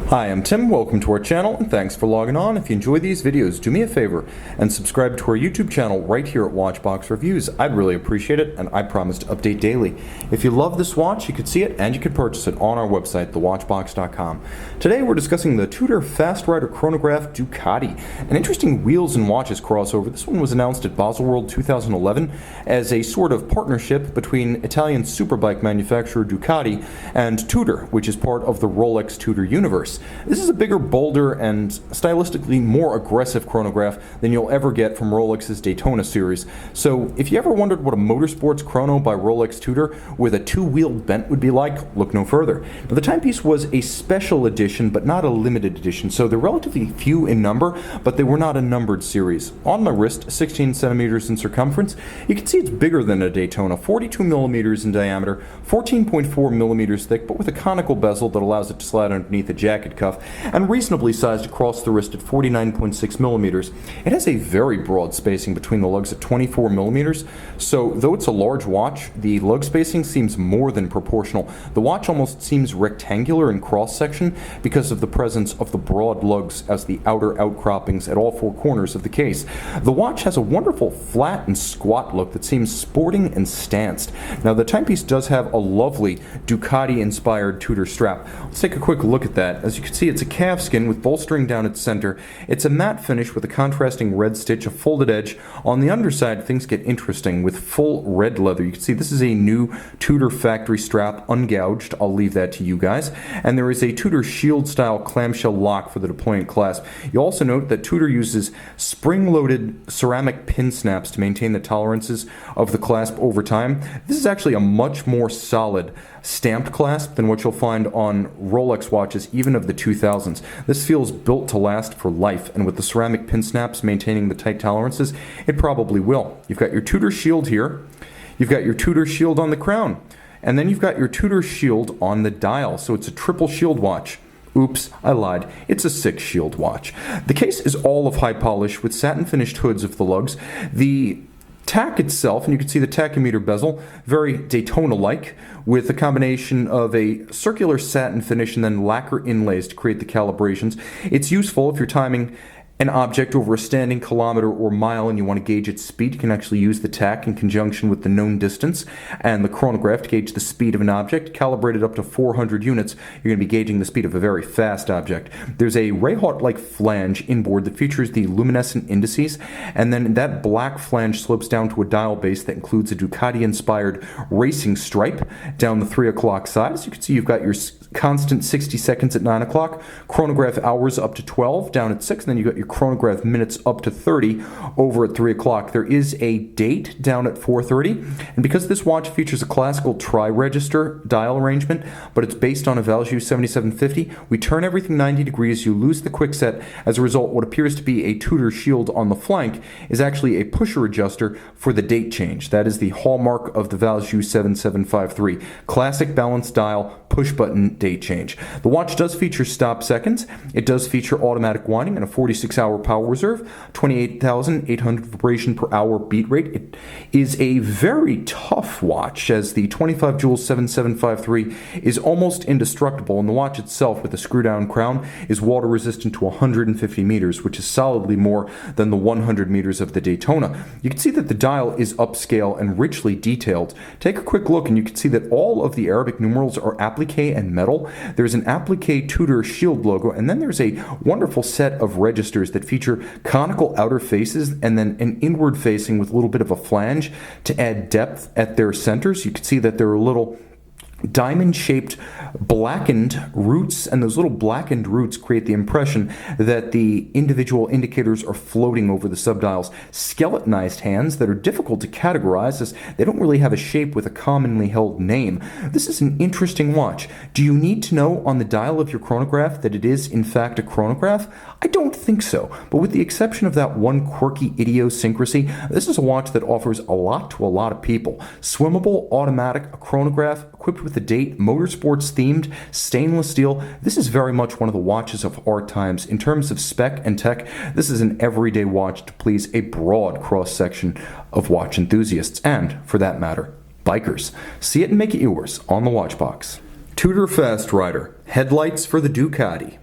Hi, I'm Tim. Welcome to our channel, and thanks for logging on. If you enjoy these videos, do me a favor and subscribe to our YouTube channel right here at Watchbox Reviews. I'd really appreciate it, and I promise to update daily. If you love this watch, you could see it and you could purchase it on our website, thewatchbox.com. Today we're discussing the Tudor Fastrider Chronograph Ducati, an interesting wheels and watches crossover. This one was announced at Baselworld 2011 as a sort of partnership between Italian superbike manufacturer Ducati and Tudor, which is part of the Rolex Tudor universe. This is a bigger, bolder, and stylistically more aggressive chronograph than you'll ever get from Rolex's Daytona series. So if you ever wondered what a motorsports chrono by Rolex Tudor with a two-wheeled bent would be like, look no further. Now, the timepiece was a special edition, but not a limited edition, so they're relatively few in number, but they were not a numbered series. On my wrist, 16 centimeters in circumference, you can see it's bigger than a Daytona, 42 millimeters in diameter, 14.4 millimeters thick, but with a conical bezel that allows it to slide underneath a jacket cuff, and reasonably sized across the wrist at 49.6 millimeters. It has a very broad spacing between the lugs at 24 millimeters, so though it's a large watch, the lug spacing seems more than proportional. The watch almost seems rectangular in cross-section because of the presence of the broad lugs as the outer outcroppings at all four corners of the case. The watch has a wonderful flat and squat look that seems sporting and stanced. Now, the timepiece does have a lovely Ducati-inspired Tudor strap. Let's take a quick look at that. As you can see, it's a calfskin with bolstering down its center. It's a matte finish with a contrasting red stitch, a folded edge. On the underside, things get interesting with full red leather. You can see this is a new Tudor factory strap, ungouged. I'll leave that to you guys. And there is a Tudor shield-style clamshell lock for the deployant clasp. You also note that Tudor uses spring-loaded ceramic pin snaps to maintain the tolerances of the clasp over time. This is actually a much more solid stamped clasp than what you'll find on Rolex watches, even of the 2000s. This feels built to last for life, and with the ceramic pin snaps maintaining the tight tolerances, it probably will. You've got your Tudor shield here, you've got your Tudor shield on the crown, and then you've got your Tudor shield on the dial, so it's a triple shield watch. Oops, I lied. It's a 6-shield watch. The case is all of high polish with satin finished hoods of the lugs. The tack itself, and you can see the tachymeter bezel, very Daytona-like, with a combination of a circular satin finish and then lacquer inlays to create the calibrations. It's useful if you're timing an object over a standing kilometer or mile and you want to gauge its speed. You can actually use the tack in conjunction with the known distance and the chronograph to gauge the speed of an object. Calibrated up to 400 units, you're going to be gauging the speed of a very fast object. There's a Rayhawt-like flange inboard that features the luminescent indices, and then that black flange slopes down to a dial base that includes a Ducati-inspired racing stripe down the 3 o'clock side. As you can see, you've got your constant 60 seconds at 9 o'clock, chronograph hours up to 12 down at 6, and then you've got your chronograph minutes up to 30 over at 3 o'clock. There is a date down at 4:30, and because this watch features a classical tri-register dial arrangement, but it's based on a Valjoux 7750, we turn everything 90 degrees, you lose the quickset. As a result, what appears to be a Tudor shield on the flank is actually a pusher adjuster for the date change. That is the hallmark of the Valjoux 7753. Classic balanced dial, push button date change. The watch does feature stop seconds. It does feature automatic winding and a 46-hour power reserve, 28,800 vibration per hour beat rate. It is a very tough watch, as the 25 Joule 7753 is almost indestructible, and the watch itself with a screw-down crown is water resistant to 150 meters, which is solidly more than the 100 meters of the Daytona. You can see that the dial is upscale and richly detailed. Take a quick look and you can see that all of the Arabic numerals are applique and metal. There's an applique Tudor shield logo, and then there's a wonderful set of registers that feature conical outer faces and then an inward facing with a little bit of a flange to add depth at their centers. You can see that there are little diamond-shaped blackened roots, and those little blackened roots create the impression that the individual indicators are floating over the subdials. Skeletonized hands that are difficult to categorize as they don't really have a shape with a commonly held name. This is an interesting watch. Do you need to know on the dial of your chronograph that it is in fact a chronograph? I don't think so, but with the exception of that one quirky idiosyncrasy, this is a watch that offers a lot to a lot of people. Swimmable, automatic, a chronograph, equipped with a date, motorsports themed, stainless steel. This is very much one of the watches of our times. In terms of spec and tech, this is an everyday watch to please a broad cross-section of watch enthusiasts, and, for that matter, bikers. See it and make it yours on the Watchbox. Tudor Fastrider, headlights for the Ducati.